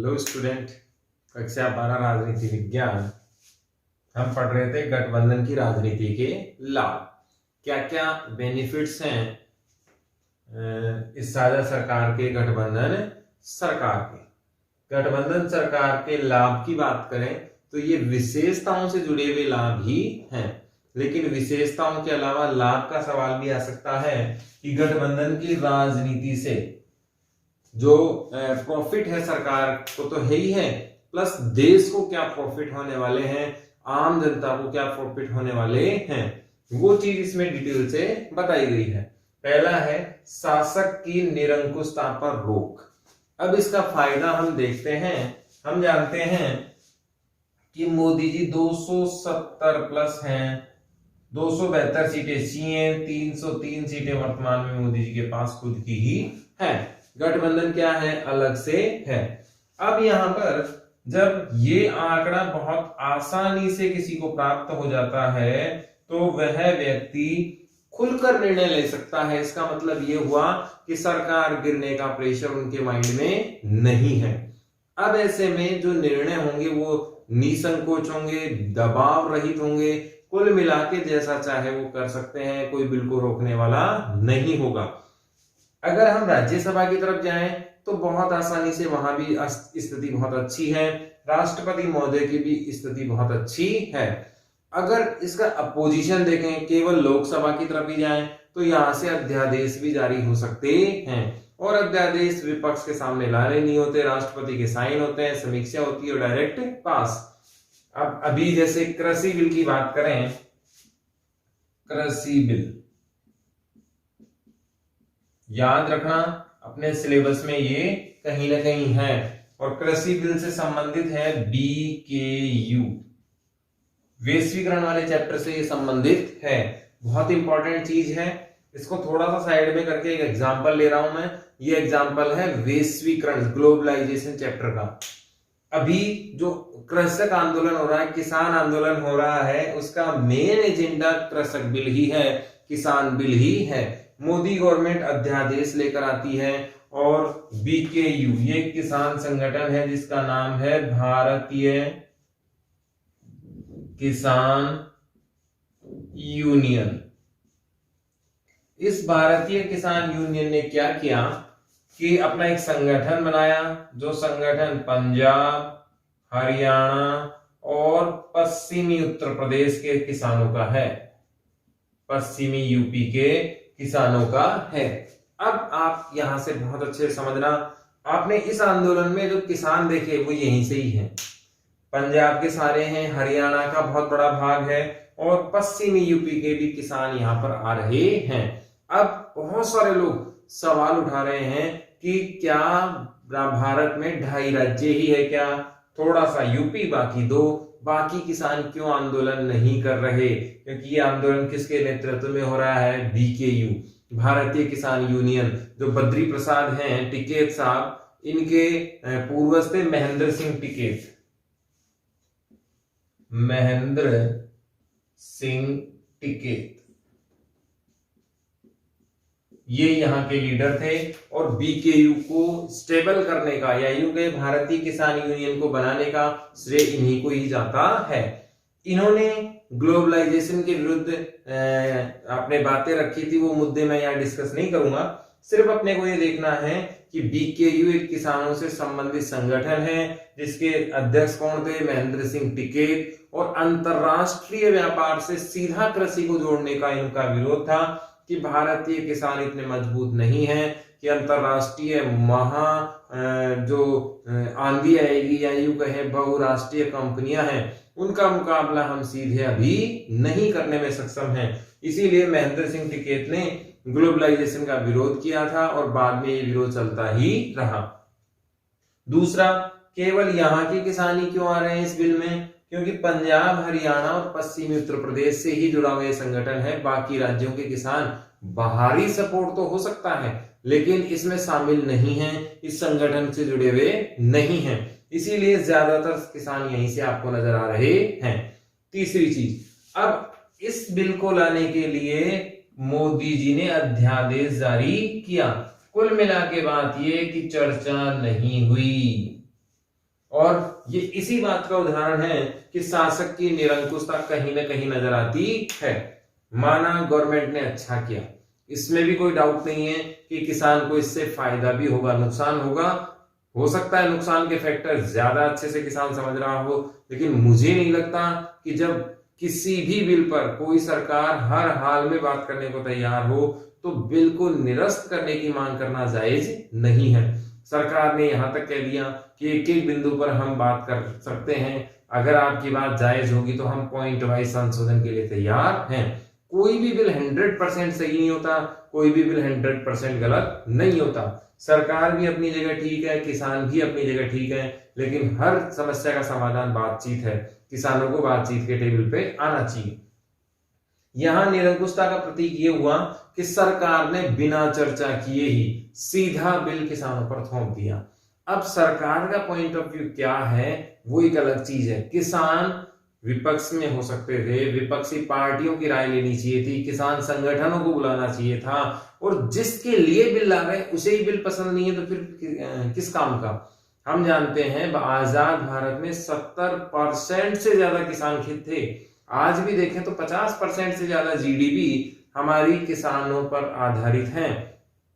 Hello student, कक्षा 12 राजनीति विज्ञान। हम पढ़ रहे थे गठबंधन की राजनीति के लाभ, क्या क्या बेनिफिट्स हैं इस साझा सरकार के, गठबंधन सरकार के। गठबंधन सरकार के लाभ की बात करें तो ये विशेषताओं से जुड़े हुए लाभ ही हैं, लेकिन विशेषताओं के अलावा लाभ का सवाल भी आ सकता है कि गठबंधन की राजनीति से जो प्रॉफिट है सरकार को तो है ही है, प्लस देश को क्या प्रॉफिट होने वाले हैं, आम जनता को क्या प्रॉफिट होने वाले हैं, वो चीज इसमें डिटेल से बताई गई है। पहला है शासक की निरंकुशता पर रोक। अब इसका फायदा हम देखते हैं। हम जानते हैं कि मोदी जी 270 प्लस हैं, 272 सीटें चाहिए, 303 सीटें वर्तमान में मोदी जी के पास खुद की ही है। गठबंधन क्या है, अलग से है। अब यहां पर जब ये आंकड़ा बहुत आसानी से किसी को प्राप्त हो जाता है तो वह व्यक्ति खुलकर निर्णय ले सकता है। इसका मतलब ये हुआ कि सरकार गिरने का प्रेशर उनके माइंड में नहीं है। अब ऐसे में जो निर्णय होंगे वो निसंकोच होंगे, दबाव रहित होंगे, कुल मिला के जैसा चाहे वो कर सकते हैं, कोई बिल को रोकने वाला नहीं होगा। अगर हम राज्यसभा की तरफ जाएं तो बहुत आसानी से वहां भी स्थिति बहुत अच्छी है, राष्ट्रपति महोदय की भी स्थिति बहुत अच्छी है। अगर इसका अपोजिशन देखें, केवल लोकसभा की तरफ ही जाएं तो यहां से अध्यादेश भी जारी हो सकते हैं, और अध्यादेश विपक्ष के सामने लाने नहीं होते, राष्ट्रपति के साइन होते हैं, समीक्षा होती है और डायरेक्ट पास। अब अभी जैसे कृषि बिल की बात करें, कृषि बिल याद रखना अपने सिलेबस में ये कहीं ना कहीं है, और कृषि बिल से संबंधित है BKU, वैश्वीकरण वाले चैप्टर से ये संबंधित है। बहुत इंपॉर्टेंट चीज है। इसको थोड़ा सा साइड में करके एक एग्जांपल ले रहा हूं मैं। ये एग्जांपल है वैश्वीकरण, ग्लोबलाइजेशन चैप्टर का। अभी जो कृषक आंदोलन हो रहा है, किसान आंदोलन हो रहा है, उसका मेन एजेंडा कृषक बिल ही है, किसान बिल ही है। मोदी गवर्नमेंट अध्यादेश लेकर आती है, और BKU ये किसान संगठन है जिसका नाम है भारतीय किसान यूनियन। इस भारतीय किसान यूनियन ने क्या किया कि अपना एक संगठन बनाया, जो संगठन पंजाब, हरियाणा और पश्चिमी उत्तर प्रदेश के किसानों का है, पश्चिमी यूपी के किसानों का है। अब आप यहां से बहुत अच्छे से समझना, आपने इस आंदोलन में जो किसान देखे वो यहीं से ही हैं, पंजाब के सारे हैं, हरियाणा का बहुत बड़ा भाग है, और पश्चिमी यूपी के भी किसान यहां पर आ रहे हैं। अब बहुत सारे लोग सवाल उठा रहे हैं कि क्या भारत में 2.5 राज्य ही है क्या, थोड़ा सा यूपी बाकी दो, बाकी किसान क्यों आंदोलन नहीं कर रहे? क्योंकि ये आंदोलन किसके नेतृत्व में हो रहा है? BKU, भारतीय किसान यूनियन। जो बद्री प्रसाद हैं टिकैत साहब, इनके पूर्वज थे महेंद्र सिंह टिकैत, महेंद्र सिंह टिकैत, ये यहाँ के लीडर थे। और BKU को स्टेबल करने का, या यूं कहे भारतीय किसान यूनियन को बनाने का श्रेय इन्हीं को ही जाता है। इन्होंने ग्लोबलाइजेशन के विरुद्ध अपने बातें रखी थी, वो मुद्दे मैं यहाँ डिस्कस नहीं करूंगा। सिर्फ अपने को ये देखना है कि BKU एक किसानों से संबंधित संगठन है, जिसके अध्यक्ष कौन थे? महेंद्र सिंह टिकैत, और अंतरराष्ट्रीय व्यापार से सीधा कृषि को जोड़ने का इनका विरोध था कि भारतीय किसान इतने मजबूत नहीं है कि अंतरराष्ट्रीय जो आंधी आएगी, या यूं कहे बहुराष्ट्रीय कंपनियां हैं, उनका मुकाबला हम सीधे अभी नहीं करने में सक्षम हैं। इसीलिए महेंद्र सिंह टिकैत ने ग्लोबलाइजेशन का विरोध किया था, और बाद में ये विरोध चलता ही रहा। दूसरा, केवल यहाँ के किसान ही क्यों आ रहे हैं इस बिल में? क्योंकि पंजाब, हरियाणा और पश्चिमी उत्तर प्रदेश से ही जुड़ा हुआ संगठन है। बाकी राज्यों के किसान बाहरी सपोर्ट तो हो सकता है, लेकिन इसमें शामिल नहीं है, इस संगठन से जुड़े हुए नहीं हैं, इसीलिए ज्यादातर किसान यहीं से आपको नजर आ रहे हैं। तीसरी चीज, अब इस बिल को लाने के लिए मोदी जी ने अध्यादेश जारी किया। कुल मिला के बात यह कि चर्चा नहीं हुई, और ये इसी बात का उदाहरण है कि शासक की निरंकुशता कहीं ना कहीं नजर आती है। माना गवर्नमेंट ने अच्छा किया, इसमें भी कोई डाउट नहीं है कि किसान को इससे फायदा भी होगा, नुकसान होगा, हो सकता है नुकसान के फैक्टर ज्यादा अच्छे से किसान समझ रहा हो, लेकिन मुझे नहीं लगता कि जब किसी भी बिल पर कोई सरकार हर हाल में बात करने को तैयार हो तो बिल्कुल निरस्त करने की मांग करना जायज नहीं है। सरकार ने यहां तक कह दिया कि एक एक बिंदु पर हम बात कर सकते हैं, अगर आपकी बात जायज होगी तो हम पॉइंट वाइज संशोधन के लिए तैयार हैं। कोई भी बिल 100% सही नहीं होता, कोई भी बिल 100% गलत नहीं होता। सरकार भी अपनी जगह ठीक है, किसान भी अपनी जगह ठीक है, लेकिन हर समस्या का समाधान बातचीत है। किसानों को बातचीत के टेबल पे आना चाहिए। यहां निरंकुशता का प्रतीक ये हुआ कि सरकार ने बिना चर्चा किए ही सीधा बिल किसानों पर थोप दिया। अब सरकार का पॉइंट ऑफ व्यू क्या है वो एक अलग चीज है। किसान विपक्ष में हो सकते थे, विपक्षी पार्टियों की राय लेनी चाहिए थी, किसान संगठनों को बुलाना चाहिए था, और जिसके लिए बिल ला रहे उसे ही बिल पसंद नहीं है तो फिर किस काम का। हम जानते हैं आजाद भारत में 70% से ज्यादा किसान खेत थे। आज भी देखें तो 50% से ज्यादा जीडीपी हमारी किसानों पर आधारित है।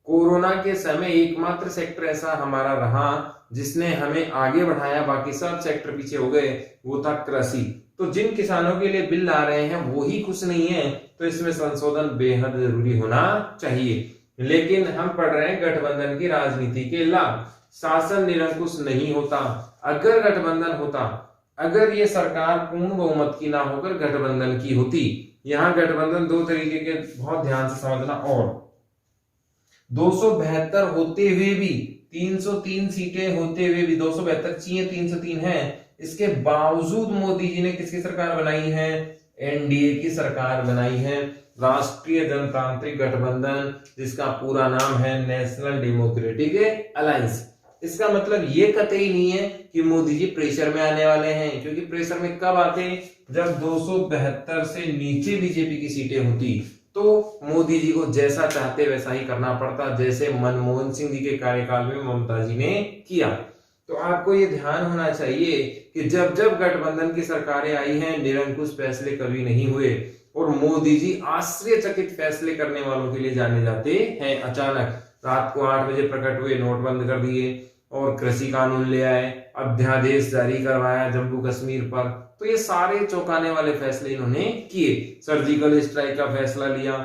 कोरोना के समय एकमात्र सेक्टर ऐसा हमारा रहा जिसने हमें आगे बढ़ाया, बाकी सब सेक्टर पीछे हो गए, वो था कृषि। तो जिन किसानों के लिए बिल ला रहे हैं वो ही खुश नहीं है, तो इसमें संशोधन बेहद जरूरी होना चाहिए। लेकिन हम पढ़ रहे हैं गठबंधन की राजनीति के लाभ। शासन निरंकुश नहीं होता। अगर गठबंधन होता, अगर ये सरकार पूर्ण बहुमत की ना होकर गठबंधन की होती, यहां गठबंधन दो तरीके के, बहुत ध्यान से समझना, और 272 होते हुए भी, 303 सीटें होते हुए भी, 272 चाहिए, 303 है, इसके बावजूद मोदी जी ने किसकी सरकार बनाई है? एनडीए की सरकार बनाई है, राष्ट्रीय जनतांत्रिक गठबंधन, जिसका पूरा नाम है नेशनल डेमोक्रेटिक अलायंस। इसका मतलब ये कतई नहीं है कि मोदी जी प्रेशर में आने वाले हैं, क्योंकि प्रेशर में कब आते? जब 272 से नीचे बीजेपी की सीटें होती तो मोदी जी को जैसा चाहते वैसा ही करना पड़ता, जैसे मनमोहन सिंह जी के कार्यकाल में ममता जी ने किया। तो आपको ये ध्यान होना चाहिए कि जब जब गठबंधन की सरकारें आई हैं, निरंकुश फैसले कभी नहीं हुए, और मोदी जी आश्चर्यचकित फैसले करने वालों के लिए जाने जाते हैं। अचानक रात को 8 बजे प्रकट हुए, नोट बंद कर दिए और कृषि कानून ले आए, अध्यादेश जारी करवाया जम्मू कश्मीर पर। तो ये सारे चौंकाने वाले फैसले इन्होंने किए। सर्जिकल स्ट्राइक का फैसला लिया।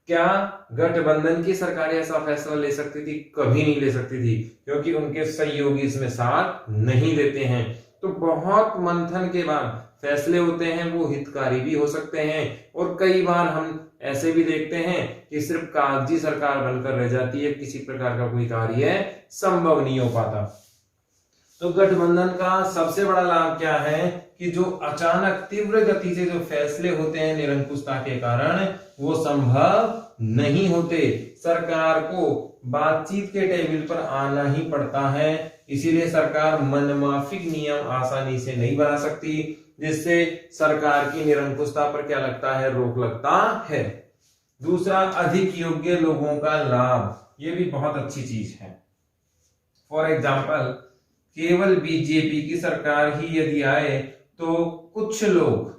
क्या गठबंधन की सरकार ऐसा फैसला ले सकती थी? कभी नहीं ले सकती थी, क्योंकि उनके सहयोगी इसमें साथ नहीं देते हैं। तो बहुत मंथन के बाद फैसले होते हैं, वो हितकारी भी हो सकते हैं, और कई बार हम ऐसे भी देखते हैं कि सिर्फ कागजी सरकार बनकर रह जाती है, किसी प्रकार का कोई कार्य संभव नहीं हो पाता। तो गठबंधन का सबसे बड़ा लाभ क्या है कि जो अचानक तीव्र गति से जो फैसले होते हैं निरंकुशता के कारण, वो संभव नहीं होते। सरकार को बातचीत के टेबल पर आना ही पड़ता है, इसीलिए सरकार मनमाफिक नियम आसानी से नहीं बना सकती, जिससे सरकार की निरंकुशता पर क्या लगता है? रोक लगता है। दूसरा, अधिक योग्य लोगों का लाभ, ये भी बहुत अच्छी चीज है। फॉर एग्जाम्पल, केवल बीजेपी की सरकार ही यदि आए तो कुछ लोग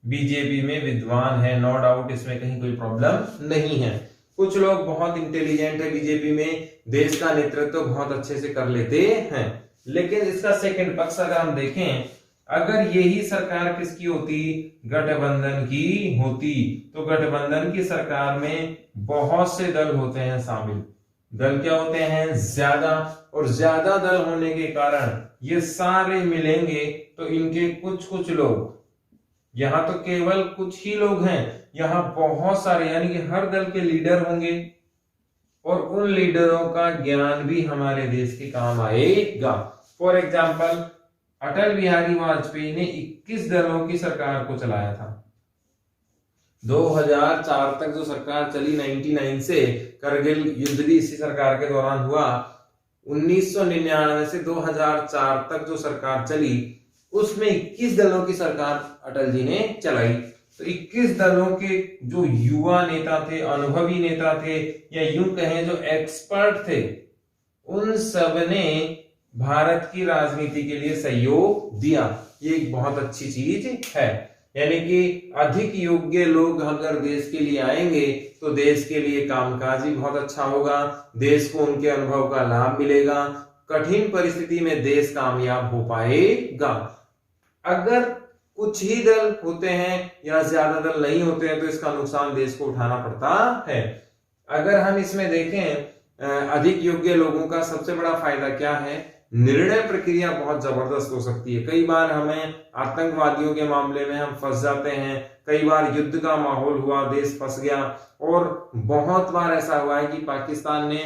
बीजेपी में विद्वान है, नो डाउट, इसमें कहीं कोई प्रॉब्लम नहीं है। कुछ लोग बहुत इंटेलिजेंट है बीजेपी में, देश का नेतृत्व बहुत अच्छे से कर लेते हैं। लेकिन इसका सेकंड पक्ष अगर हम देखें, अगर यही सरकार किसकी होती? गठबंधन की होती, तो गठबंधन की सरकार में बहुत से दल होते हैं शामिल। दल क्या होते हैं? ज्यादा, और ज्यादा दल होने के कारण ये सारे मिलेंगे तो इनके कुछ कुछ लोग, यहां तो केवल कुछ ही लोग हैं, यहां बहुत सारे, यानी कि हर दल के लीडर होंगे, और उन लीडरों का ज्ञान भी हमारे देश के काम आएगा। फॉर एग्जाम्पल, अटल बिहारी वाजपेयी ने 21 दलों की सरकार को चलाया था। 2004 तक जो सरकार चली, 99 से, करगिल युद्ध भी इसी सरकार के दौरान हुआ। 1999 से 2004 तक जो सरकार चली, उसमें 21 दलों की सरकार अटल जी ने चलाई। तो 21 दलों के जो युवा नेता थे, अनुभवी नेता थे, या यूं कहें जो एक्सपर्ट थे, उन सब ने भारत की राजनीति के लिए सहयोग दिया। ये एक बहुत अच्छी चीज है, यानी कि अधिक योग्य लोग अगर देश के लिए आएंगे तो देश के लिए कामकाज भी बहुत अच्छा होगा, देश को उनके अनुभव का लाभ मिलेगा, कठिन परिस्थिति में देश कामयाब हो पाएगा। अगर कुछ ही दल होते हैं या ज्यादा दल नहीं होते हैं तो इसका नुकसान देश को उठाना पड़ता है। अगर हम इसमें देखें अधिक योग्य लोगों का सबसे बड़ा फायदा क्या है, निर्णय प्रक्रिया बहुत जबरदस्त हो सकती है। कई बार हमें आतंकवादियों के मामले में हम फंस जाते हैं, कई बार युद्ध का माहौल हुआ, देश फंस गया, और बहुत बार ऐसा हुआ है कि पाकिस्तान ने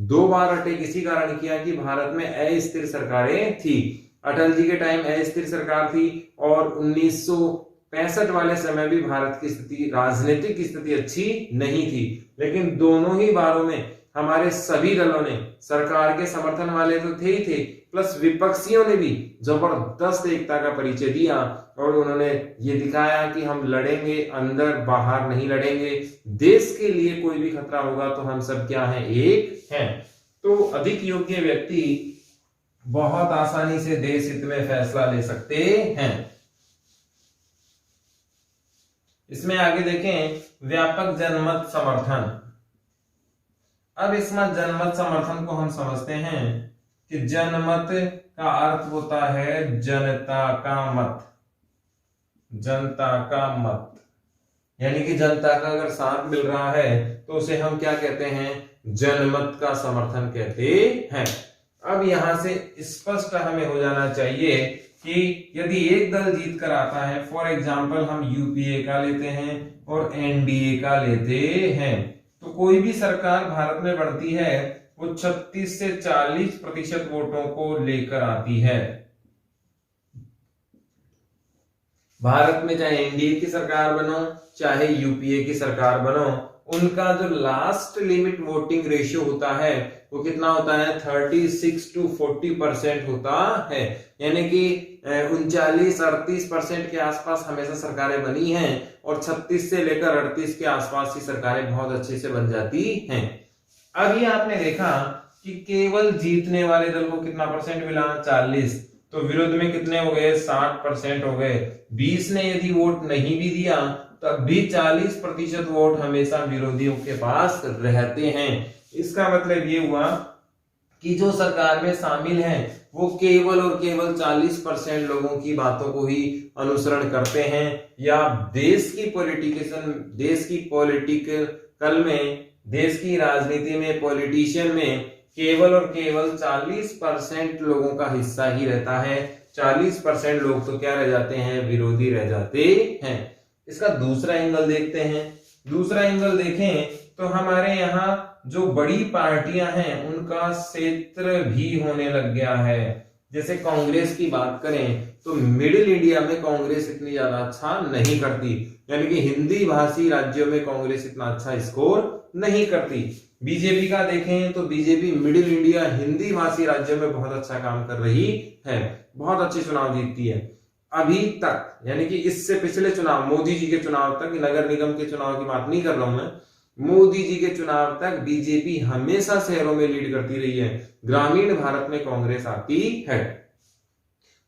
2 बार अटैक इसी कारण किया कि भारत में अस्थिर सरकारें थी। अटल जी के टाइम अस्थिर सरकार थी और 1965 वाले समय भी भारत की स्थिति, राजनीतिक स्थिति अच्छी नहीं थी, लेकिन दोनों ही बारों में हमारे सभी दलों ने, सरकार के समर्थन वाले तो थे ही थे, प्लस विपक्षियों ने भी जबरदस्त एकता का परिचय दिया और उन्होंने ये दिखाया कि हम लड़ेंगे, अंदर बाहर नहीं लड़ेंगे, देश के लिए कोई भी खतरा होगा तो हम सब क्या हैं, एक हैं। तो अधिक योग्य व्यक्ति बहुत आसानी से देश हित में फैसला ले सकते हैं। इसमें आगे देखें व्यापक जनमत समर्थन। अब इसमें जनमत समर्थन को हम समझते हैं कि जनमत का अर्थ होता है जनता का मत, जनता का मत, यानी कि जनता का अगर साथ मिल रहा है तो उसे हम क्या कहते हैं, जनमत का समर्थन कहते हैं। अब यहां से स्पष्ट हमें हो जाना चाहिए कि यदि एक दल जीत कर आता है, फॉर एग्जाम्पल हम यूपीए का लेते हैं और एनडीए का लेते हैं, तो कोई भी सरकार भारत में बढ़ती है वो 36 से 40% वोटों को लेकर आती है। भारत में चाहे एनडीए की सरकार बनो चाहे यूपीए की सरकार बनो, उनका जो लास्ट लिमिट वोटिंग रेशियो होता है वो कितना होता है, 36 to 40% होता है, यानी कि 39-38% के आसपास हमेशा सरकारें बनी हैं और 36 से लेकर 38 के आसपास की सरकारें बहुत अच्छे से बन जाती हैं। अभी आपने देखा कि केवल जीतने वाले दल को कितना परसेंट मिला, 40, तो विरोध में कितने हो गए, 60% हो गए। 20 ने यदि वोट नहीं भी दिया तब भी 40% वोट हमेशा विरोधियों के पास रहते हैं। इसका मतलब ये हुआ कि जो सरकार में शामिल हैं वो केवल और केवल 40% लोगों की बातों को ही अनुसरण करते हैं, या देश की पॉलिटिकल में, देश की राजनीति में, पॉलिटिशियन में केवल और केवल 40% लोगों का हिस्सा ही रहता है। 40% लोग तो क्या रह जाते हैं, विरोधी रह जाते हैं। इसका दूसरा एंगल देखते हैं। दूसरा एंगल देखें तो हमारे यहाँ जो बड़ी पार्टियां हैं उनका क्षेत्र भी होने लग गया है। जैसे कांग्रेस की बात करें तो मिडिल इंडिया में कांग्रेस इतनी ज्यादा अच्छा नहीं करती, यानी कि हिंदी भाषी राज्यों में कांग्रेस इतना अच्छा स्कोर नहीं करती। बीजेपी का देखें तो बीजेपी मिडिल इंडिया हिंदी भाषी राज्यों में बहुत अच्छा काम कर रही है, बहुत अच्छे चुनाव जीतती है अभी तक, यानी कि इससे पिछले चुनाव, मोदी जी के चुनाव तक, नगर निगम के चुनाव की बात नहीं कर रहा हूं मैं, मोदी जी के चुनाव तक बीजेपी हमेशा शहरों में लीड करती रही है, ग्रामीण भारत में कांग्रेस आती है।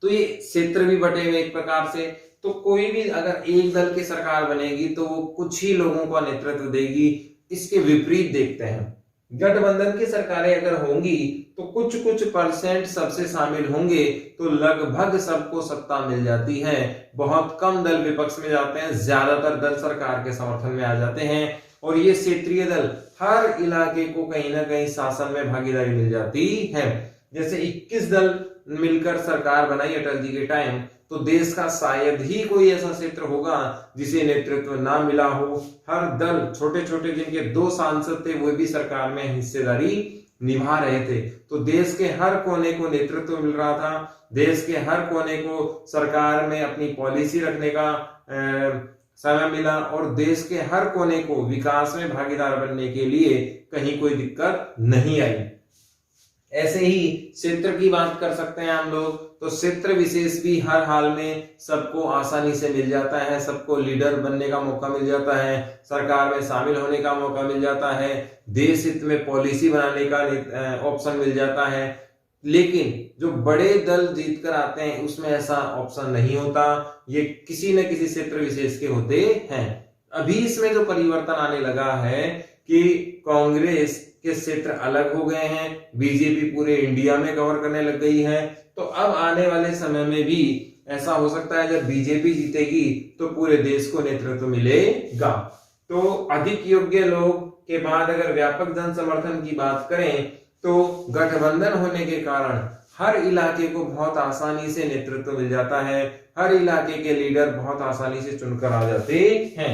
तो ये क्षेत्र भी बटे हुए एक प्रकार से, तो कोई भी अगर एक दल की सरकार बनेगी तो वो कुछ ही लोगों का नेतृत्व देगी। इसके विपरीत देखते हैं, गठबंधन की सरकारें अगर होंगी तो कुछ परसेंट सबसे शामिल होंगे तो लगभग सबको सत्ता मिल जाती है। बहुत कम दल विपक्ष में जाते हैं, ज्यादातर दल सरकार के समर्थन में आ जाते हैं और ये क्षेत्रीय दल हर इलाके को कहीं ना कहीं शासन में भागीदारी मिल जाती है। जैसे 21 दल मिलकर सरकार बनाई अटल जी के टाइम, तो देश का शायद ही कोई ऐसा क्षेत्र होगा जिसे नेतृत्व ना मिला हो। हर दल, छोटे छोटे जिनके 2 सांसद थे वो भी सरकार में हिस्सेदारी निभा रहे थे। तो देश के हर कोने को नेतृत्व मिल रहा था, देश के हर कोने को सरकार में अपनी पॉलिसी रखने का समय मिला और देश के हर कोने को विकास में भागीदार बनने के लिए कहीं कोई दिक्कत नहीं आई। ऐसे ही क्षेत्र की बात कर सकते हैं हम लोग, तो क्षेत्र विशेष भी हर हाल में सबको आसानी से मिल जाता है, सबको लीडर बनने का मौका मिल जाता है, सरकार में शामिल होने का मौका मिल जाता है, देश हित में पॉलिसी बनाने का ऑप्शन मिल जाता है। लेकिन जो बड़े दल जीत कर आते हैं उसमें ऐसा ऑप्शन नहीं होता, ये किसी न किसी क्षेत्र विशेष के होते हैं। अभी इसमें जो परिवर्तन आने लगा है कि कांग्रेस के क्षेत्र अलग हो गए हैं, बीजेपी पूरे इंडिया में कवर करने लग गई है। तो अब आने वाले समय में भी ऐसा हो सकता है जब बीजेपी जीतेगी तो पूरे देश को नेतृत्व मिलेगा। तो अधिक योग्य लोग के बाद अगर व्यापक जन समर्थन की बात करें तो गठबंधन होने के कारण हर इलाके को बहुत आसानी से नेतृत्व मिल जाता है, हर इलाके के लीडर बहुत आसानी से चुनकर आ जाते हैं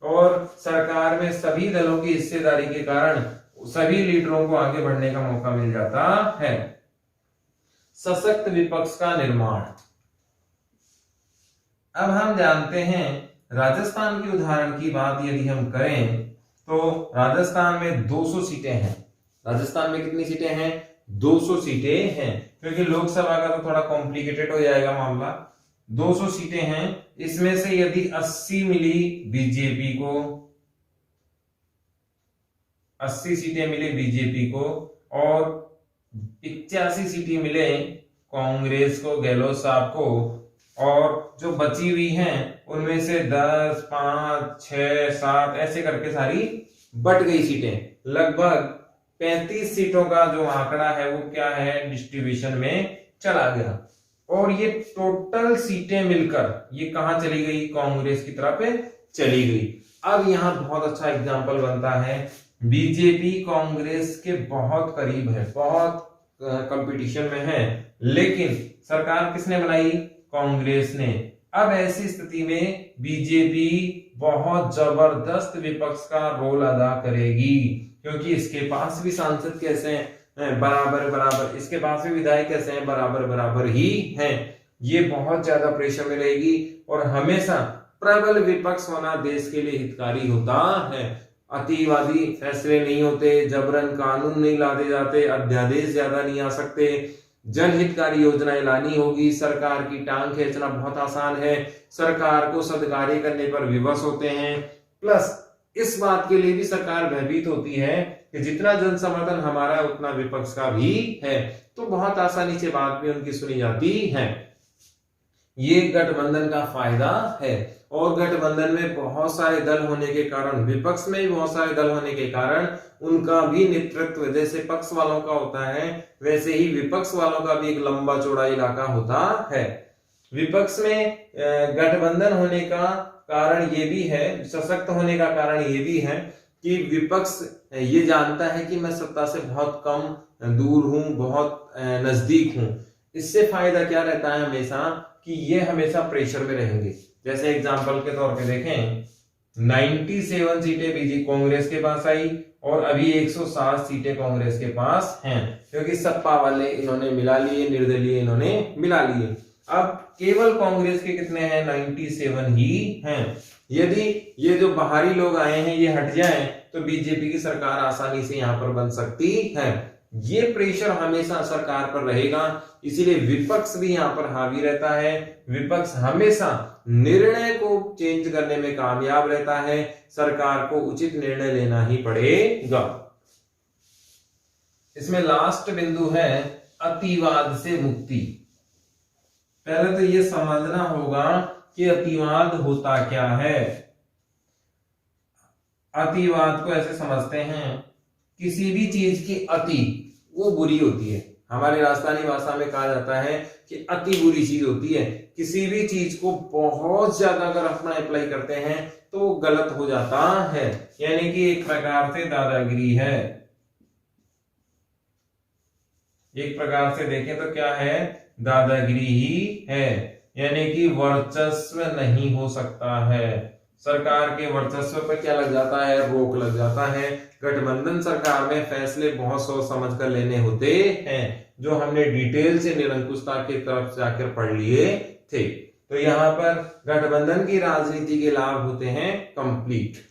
और सरकार में सभी दलों की हिस्सेदारी के कारण सभी लीडरों को आगे बढ़ने का मौका मिल जाता है। सशक्त विपक्ष का निर्माण। अब हम जानते हैं राजस्थान के उदाहरण की बात यदि हम करें तो राजस्थान में 200 सीटें हैं। राजस्थान में कितनी सीटें हैं? 200 सीटें हैं, क्योंकि लोकसभा का तो थोड़ा कॉम्प्लिकेटेड हो जाएगा मामला। 200 सीटें हैं, इसमें से यदि 80 मिली बीजेपी को, 80 सीटें मिले बीजेपी को और 81 सीटें मिले कांग्रेस को, गहलोत साहब को, और जो बची हुई हैं उनमें से 10, 5, 6, 7 ऐसे करके सारी बट गई सीटें। लगभग 35 सीटों का जो आंकड़ा है वो क्या है, डिस्ट्रीब्यूशन में चला गया। और ये टोटल सीटें मिलकर ये कहां चली गई? कांग्रेस की तरफ चली गई। अब यहां बहुत अच्छा एग्जांपल बनता है, बीजेपी कांग्रेस के बहुत करीब है, बहुत कंपटीशन में है, लेकिन सरकार किसने बनाई? कांग्रेस ने। अब ऐसी स्थिति में बीजेपी बहुत जबरदस्त विपक्ष का रोल अदा करेगी, क्योंकि इसके पास भी सांसद कैसे हैं? बराबर बराबर। इसके पास भी विधायक कैसे हैं? बराबर बराबर ही हैं। ये बहुत ज्यादा प्रेशर में रहेगी और हमेशा प्रबल विपक्ष होना देश के लिए हितकारी होता है। अतिवादी फैसले नहीं होते, जबरन कानून नहीं लादे जाते, अध्यादेश ज्यादा नहीं आ सकते, जनहितकारी योजनाएं लानी होगी, सरकार की टांग खींचना बहुत आसान है, सरकार को सदकार्य करने पर विवश होते हैं। प्लस इस बात के लिए भी सरकार भयभीत होती है कि जितना जन समर्थन हमारा उतना विपक्ष का भी है, तो बहुत आसानी से बात भी उनकी सुनी जाती है। ये गठबंधन का फायदा है। और गठबंधन में बहुत सारे दल होने के कारण, विपक्ष में भी बहुत सारे दल होने के कारण उनका भी नेतृत्व जैसे पक्ष वालों का होता है वैसे ही विपक्ष वालों का भी एक लंबा चौड़ा इलाका होता है। विपक्ष में गठबंधन होने का कारण ये भी है, सशक्त होने का कारण ये भी है कि विपक्ष ये जानता है कि मैं सत्ता से बहुत कम दूर हूं, बहुत नजदीक हूं। इससे फायदा क्या रहता है हमेशा कि ये हमेशा प्रेशर में रहेंगे। जैसे एग्जांपल के तौर पे देखें, 97 सीटें बीजेपी कांग्रेस के पास आई और अभी 107 सीटें कांग्रेस के पास हैं, क्योंकि सपा वाले इन्होंने मिला लिए, निर्दलीय इन्होंने मिला लिए। अब केवल कांग्रेस के कितने हैं? 97 ही हैं। यदि ये जो बाहरी लोग आए हैं ये हट जाएं तो बीजेपी की सरकार आसानी से यहां पर बन सकती है। ये प्रेशर हमेशा सरकार पर रहेगा, इसीलिए विपक्ष भी यहां पर हावी रहता है। विपक्ष हमेशा निर्णय को चेंज करने में कामयाब रहता है, सरकार को उचित निर्णय लेना ही पड़ेगा। इसमें लास्ट बिंदु है अतिवाद से मुक्ति। पहले तो ये समझना होगा कि अतिवाद होता क्या है। अतिवाद को ऐसे समझते हैं, किसी भी चीज की अति वो बुरी होती है। हमारे राजस्थानी भाषा में कहा जाता है कि अति बुरी चीज होती है। किसी भी चीज को बहुत ज्यादा अगर अपना अप्लाई करते हैं तो वो गलत हो जाता है, यानी कि एक प्रकार से दादागिरी है। एक प्रकार से देखें तो क्या है? दादागिरी ही है, यानी कि वर्चस्व नहीं हो सकता है। सरकार के वर्चस्व पर क्या लग जाता है? रोक लग जाता है। गठबंधन सरकार में फैसले बहुत सोच समझ कर लेने होते हैं, जो हमने डिटेल से निरंकुशता की तरफ जाकर पढ़ लिए थे। तो यहाँ पर गठबंधन की राजनीति के लाभ होते हैं कंप्लीट।